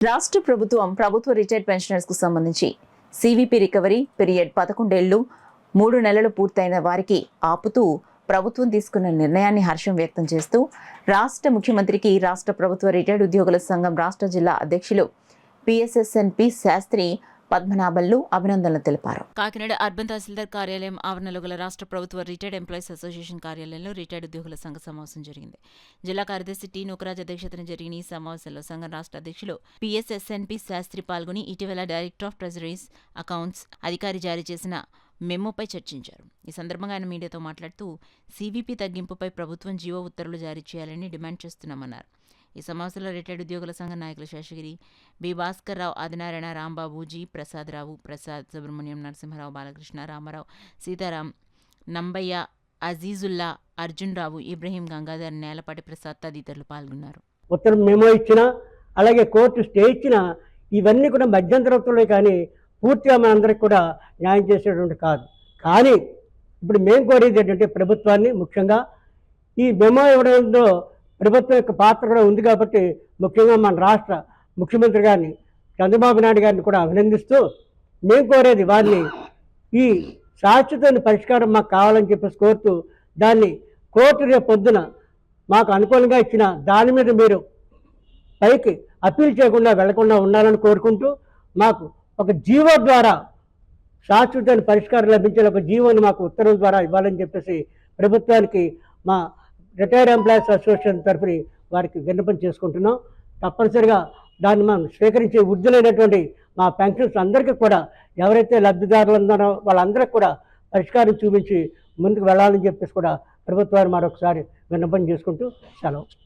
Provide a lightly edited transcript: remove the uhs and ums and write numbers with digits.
రాష్ట్ర ప్రభుత్వ retired pensioners కు సంబంధించి సివిపి రికవరీ పీరియడ్ 11 ఏళ్లు 3 నెలలు పూర్తయిన వారికి ఆపుతూ ప్రభుత్వం తీసుకున్న నిర్ణయాన్ని హర్షం వ్యక్తం చేస్తూ రాష్ట్ర ముఖ్యమంత్రికి రాష్ట్ర ప్రభుత్వ రిటైర్డ్ ఉద్యోగుల సంఘం రాష్ట్ర జిల్లా అధ్యక్షులు పిఎస్ఎస్ఎన్పి శాస్త్రి పద్మనాభన్లు అభినందనలు తెలిపారు. కాకినాడ అర్బన్ తహసీల్దార్ కార్యాలయం ఆవరణలో గల రాష్ట్ర ప్రభుత్వ రిటైర్డ్ ఎంప్లాయీస్ అసోసియేషన్ కార్యాలయంలో రిటైర్డ్ ఉద్యోగుల సంఘ సమావేశం జరిగింది. జిల్లా కార్యదర్శి టి నూకరాజ్ అధ్యక్షతన జరిగిన ఈ సమావేశంలో సంఘం రాష్ట్ర అధ్యక్షులు పిఎస్ఎస్ఎన్పి శాస్త్రి పాల్గొని ఇటీవల డైరెక్టర్ ఆఫ్ ట్రెజరీస్ అకౌంట్స్ అధికారి జారీ చేసిన మెమోపై చర్చించారు. ఈ సందర్భంగా ఆయన మీడియాతో మాట్లాడుతూ సివిపి తగ్గింపుపై ప్రభుత్వం జీవో ఉత్తర్వులు జారీ చేయాలని డిమాండ్ చేస్తున్నామన్నారు. ఈ సమావేశంలో రిటైర్డ్ ఉద్యోగుల సంఘ నాయకులు శేషగిరి, బి భాస్కర్ రావు, ఆదినారాయణ, రాంబాబు, జి ప్రసాదరావు, సుబ్రహ్మణ్యం, నరసింహారావు, బాలకృష్ణ, రామారావు, సీతారాం, నంబయ్య, అజీజుల్లా, అర్జున్ రావు, ఇబ్రహీం, గంగాధర్, నేలపాటి ప్రసాద్ తదితరులు పాల్గొన్నారు. ఉత్తరం మెమో ఇచ్చినా, అలాగే కోర్టు స్టే ఇచ్చినా ఇవన్నీ కూడా మధ్యంతరత్వంలో కానీ పూర్తిగా మనందరికి కూడా న్యాయం చేసేటువంటి కాదు. కానీ ఇప్పుడు మేము కోరేది ఏంటంటే ప్రభుత్వాన్ని, ముఖ్యంగా ఈ మెమో ఇవ్వడంలో ప్రభుత్వం యొక్క పాత్ర కూడా ఉంది కాబట్టి ముఖ్యంగా మన రాష్ట్ర ముఖ్యమంత్రి గారిని చంద్రబాబు నాయుడు గారిని కూడా అభినందిస్తూ మేము కోరేది వారిని ఈ శాశ్వత పరిష్కారం మాకు కావాలని చెప్పేసి కోరుతూ దాన్ని కోర్టు రేపు పొద్దున మాకు అనుకూలంగా ఇచ్చిన దాని మీద మీరు పైకి అప్పీల్ చేయకుండా వెళ్లకుండా ఉండాలని కోరుకుంటూ మాకు ఒక జీవో ద్వారా శాశ్వత పరిష్కారం లభించే ఒక జీవోని మాకు ఉత్తర్వుల ద్వారా ఇవ్వాలని చెప్పేసి ప్రభుత్వానికి మా రిటైర్డ్ ఎంప్లాయీస్ అసోసియేషన్ తరఫున వారికి విన్నపం చేసుకుంటున్నాం. తప్పనిసరిగా దాన్ని మనం స్వీకరించే వృద్ధులైనటువంటి మా పెన్షన్స్ అందరికీ కూడా ఎవరైతే లబ్ధిదారులు ఉన్నారో వాళ్ళందరికీ కూడా పరిష్కారం చూపించి ముందుకు వెళ్ళాలని చెప్పేసి కూడా ప్రభుత్వాన్ని మరొకసారి విన్నపం చేసుకుంటూ సెలవు.